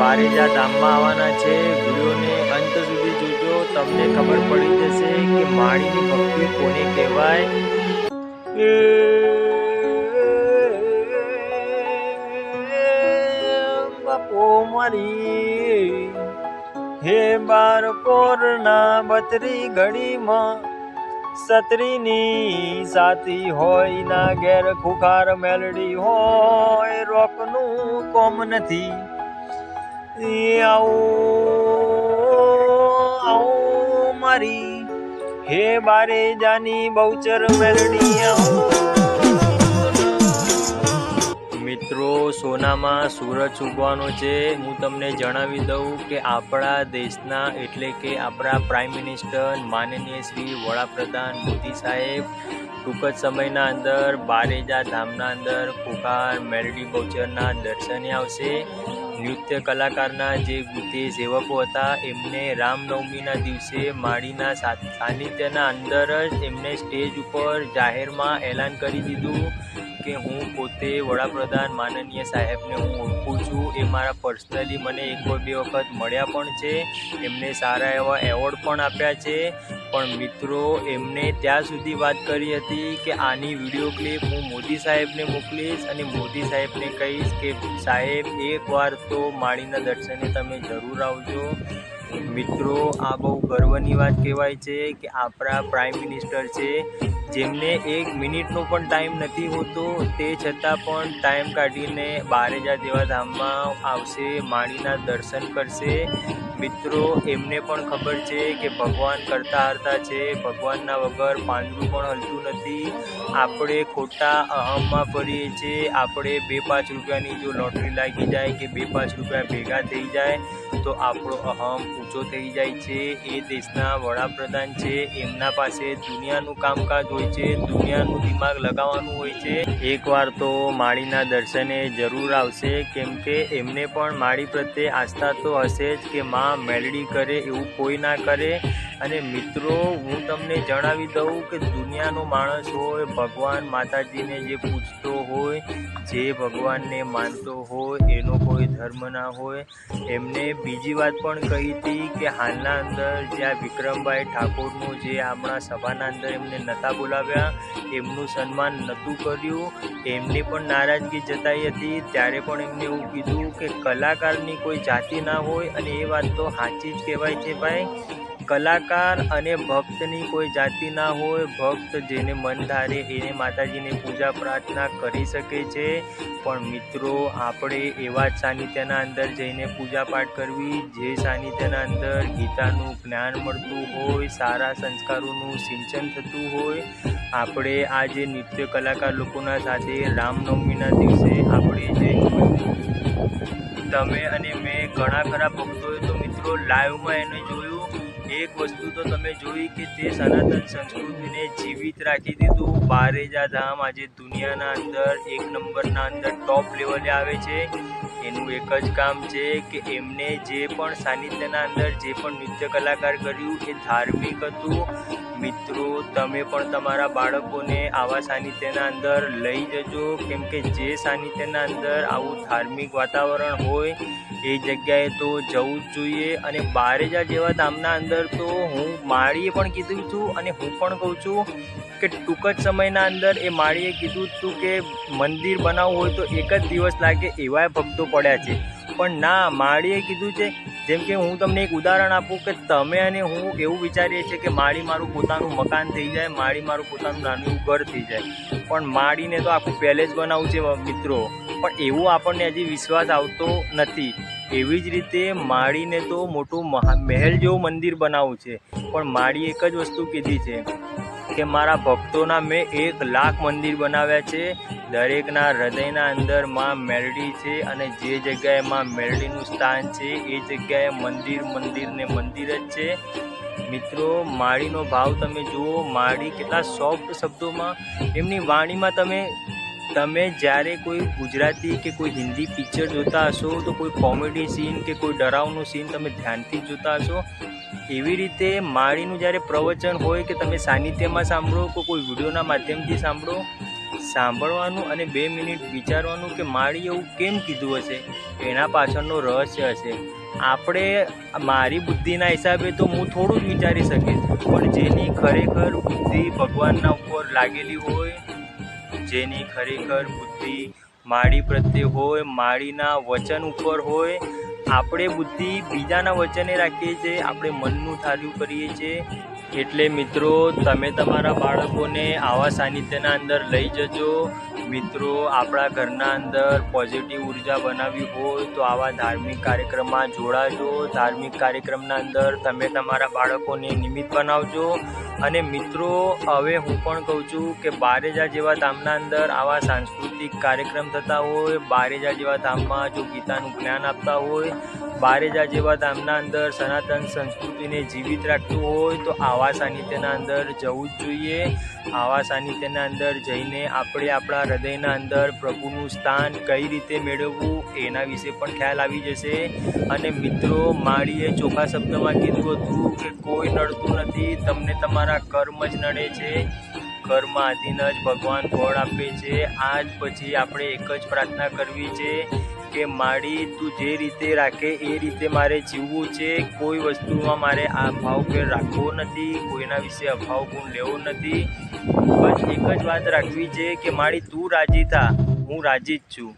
બારેજા ધામમાં આવવાના છે। વિડીયોને અંત સુધી જોજો, તમને ખબર પડી જશે કે માળીની ભક્તિ કોને કહેવાય। બાપો મારી હે બાર પોરના બતરી ઘડીમાં સતરીની સાથી હોય ના ઘેર ખુખાર મેલડી હોય રોકનું કોમ નથી। આવો મારી હે બારે જાની બહુચર મેલડી આવો। મિત્રો, સોનામાં સૂરજ ઉગવાનો છે। હું તમને જણાવી દઉં કે આપણા દેશના એટલે કે આપણા પ્રાઇમ મિનિસ્ટર માનનીય શ્રી વડાપ્રધાન મોદી સાહેબ ટૂંક જ સમયના અંદર બારેજા ધામના અંદર ખુખાર મેલડી બહુચરના દર્શને આવશે। નૃત્ય કલાકારના જે તે સેવકો હતા એમને રામનવમીના દિવસે માળીના સાનિધ્યના અંદર જ એમને સ્ટેજ ઉપર જાહેરમાં એલાન કરી દીધું કે હું પોતે વડાપ્રધાન માનનીય સાહેબને હું ઓળખું છું। એ મારા પર્સનલી મને એક બે વખત મળ્યા પણ છે, એમને સારા એવા એવોર્ડ પણ આપ્યા છે। પણ મિત્રો, એમને ત્યાં સુધી વાત કરી હતી કે આની વિડીયો ક્લિપ હું મોદી સાહેબને મોકલીશ અને મોદી સાહેબને કહીશ કે સાહેબ એકવાર તો માળીના દર્શને તમે જરૂર આવજો। મિત્રો, આ બહુ ગર્વની વાત કહેવાય છે કે આપણા પ્રાઇમ મિનિસ્ટર છે જેમને 1 મિનિટનો પણ ટાઈમ નથી હોતો, તે છતાં પણ ટાઈમ કાઢીને બારેજા જેવા ધામમાં આવશે, માળીના દર્શન કરશે। મિત્રો, એમને પણ ખબર છે કે ભગવાન કરતા હરતા છે, ભગવાનના વગર પાંદડું પણ હલતું નથી। આપણે ખોટા અહમમાં ફરીએ છીએ। આપણે 2-5 રૂપિયાની જો લોટરી લાગી જાય કે 2-5 રૂપિયા ભેગા થઈ જાય તો આપણો અહમ ઊંચો થઈ જાય છે। એ દેશના વડાપ્રધાન છે, એમના પાસે દુનિયાનું કામકાજ હોય છે, દુનિયાનું દિમાગ લગાવવાનું હોય છે। એકવાર તો માળીના દર્શને જરૂર આવશે, કેમ કે એમને પણ માળી પ્રત્યે આસ્થા તો હશે જ કે માં મેલડી કરે એવું કોઈ ના કરે। અને મિત્રો, હું તમને જણાવી દઉં કે દુનિયાનો માણસ હોય, ભગવાન માતાજીને જે પૂજતો હોય, જે ભગવાનને માનતો હોય, એનો કોઈ ધર્મ ના હોય। એમને બીજી વાત પણ કહી હતી કે હાલના અંદર જ્યાં વિક્રમભાઈ ઠાકોરનું જે આપણા સભાના અંદર એમને નહોતા બોલાવ્યા, એમનું સન્માન નહોતું કર્યું, એમની પણ નારાજગી જતાઈ હતી। ત્યારે પણ એમને એવું કીધું કે કલાકારની કોઈ જાતિ ના હોય, અને એ વાત તો સાચી જ કહેવાય છે ભાઈ। કલાકાર અને ભક્તની કોઈ જાતિ ના હોય। ભક્ત જેને મન ધારે એને માતાજીને પૂજા પ્રાર્થના કરી શકે છે। પણ મિત્રો, આપણે એવા જ સાનિધ્યના અંદર જઈને પૂજા પાઠ કરવી જે સાનિધ્યના અંદર ગીતાનું જ્ઞાન મળતું હોય, સારા સંસ્કારોનું સિંચન થતું હોય। આપણે આ જે નૃત્ય કલાકાર લોકોના સાથે રામનવમીના દિવસે આપણે જે તમે અને મેં ઘણા ખરા ભક્તોએ તો મિત્રો લાઈવમાં એને જોયું। એક વસ્તુ તો તમે જોઈ કે તે સનાતન સંસ્કૃતિને જીવિત રાખી દીધું। બારેજા ધામ આજે દુનિયાના અંદર 1 નંબરના અંદર ટોપ લેવલે આવે છે। એનું એક જ કામ છે કે એમને જે પણ સાનિધ્યના અંદર જે પણ નૃત્ય કલાકાર કર્યું એ ધાર્મિક હતું। મિત્રો, તમે પણ તમારા બાળકોને આવા સાનિધ્યના અંદર લઈ જજો, કેમ કે જે સાનિધ્યના અંદર આવું ધાર્મિક વાતાવરણ હોય એ જગ્યાએ તો જવું જ જોઈએ। અને બારેજા જેવા ધામના અંદર તો હું માળીએ પણ કીધું છું અને હું પણ કહું છું કે ટૂંક જ સમયના અંદર એ માળીએ કીધું હતું કે મંદિર બનાવવું હોય તો 1 જ દિવસ લાગે એવાય ભક્તો પડ્યા છે। પણ ના, માળીએ કીધું છે, જેમ કે હું તમને એક ઉદાહરણ આપું કે તમે અને હું એવું વિચારીએ છીએ કે માળી મારું પોતાનું મકાન થઈ જાય, માળી મારું પોતાનું નાનું ઘર થઈ જાય, પણ માળીને તો આખું પેલેસ બનાવવું છે મિત્રો। પણ એવું આપણને હજી વિશ્વાસ આવતો નથી। એવી જ રીતે માળીને તો મોટું મહેલ જેવું મંદિર બનાવવું છે, પણ માળીએ એક જ વસ્તુ કીધી છે કે મારા ભક્તોના મેં 1 લાખ મંદિર બનાવ્યા છે। દરેકના હૃદયના અંદર માં મેલડી છે, અને જે જગ્યાએ માં મેલડીનું સ્થાન છે એ જગ્યાએ મંદિર ને મંદિર જ છે। મિત્રો, માળીનો ભાવ તમે જુઓ, માળી કેટલા સોફ્ટ શબ્દોમાં એમની વાણીમાં તમે જ્યારે કોઈ ગુજરાતી કે કોઈ હિન્દી પિક્ચર જોતા હશો તો કોઈ કોમેડી સીન કે કોઈ ડરાવનું સીન તમે ધ્યાનથી જોતા હશો, એવી રીતે માળીનું જ્યારે પ્રવચન હોય કે તમે સાનિધ્યમાં સાંભળો કે કોઈ વિડીયોના માધ્યમથી સાંભળો, સાંભળવાનું અને 2 મિનિટ વિચારવાનું કે માળી એવું કેમ કીધું હશે, એના પાછળનું રહસ્ય હશે. આપણે મારી બુદ્ધિના હિસાબે તો હું થોડું જ વિચારી શકીશ, પણ જેની ખરેખર બુદ્ધિ ભગવાનના ઉપર લાગેલી હોય, જેની ખરેખર બુદ્ધિ માળી પ્રત્યે હોય, માળીના વચન ઉપર હોય, આપણે બુદ્ધિ બીજાના વચને રાખીએ છીએ, આપણે મનનું ધાર્યું કરીએ છીએ. એટલે મિત્રો, તમે તમારા બાળકોને આવા સાનિધ્યના અંદર લઈ જજો. મિત્રો, આપણા ઘરના અંદર પોઝિટિવ ઉર્જા બનાવવી હોય તો આવા ધાર્મિક કાર્યક્રમમાં જોડાજો. ધાર્મિક કાર્યક્રમના અંદર તમે તમારા બાળકોને નિમિત્ત બનાવજો. અને મિત્રો, હવે હું પણ કહું છું કે બારેજા જેવા ધામના અંદર આવા સાંસ્કૃતિક કાર્યક્રમ થતા હોય, બારેજા જેવા ધામમાં જો ગીતાનું જ્ઞાન આપતા હોય, બારેજા જેવા ધામના અંદર સનાતન સંસ્કૃતિને જીવિત રાખતું હોય તો આવા સાનિધ્યના અંદર જવું જ જોઈએ. આવા સાનિધ્યના અંદર જઈને આપણે આપણા હૃદયના અંદર પ્રભુનું સ્થાન કઈ રીતે મેળવવું એના વિશે પણ ખ્યાલ આવી જશે. અને મિત્રો, માળીએ ચોખ્ખા શબ્દમાં કીધું હતું કે કોઈ નડતું નથી, તમને તમારા કર્મ જ નડે છે. કર્મ આધીન જ ભગવાન ફળ આપે છે. આજ પછી આપણે એક જ પ્રાર્થના કરવી છે કે માળી, તું જે રીતે રાખે એ રીતે મારે જીવવું છે. કોઈ વસ્તુમાં મારે આ ભાવભેર રાખવો નથી, કોઈના વિશે અભાવ ગુણ લેવો નથી. બસ એક જ વાત રાખવી છે કે માળી, તું રાજી થા, હું રાજી જ છું.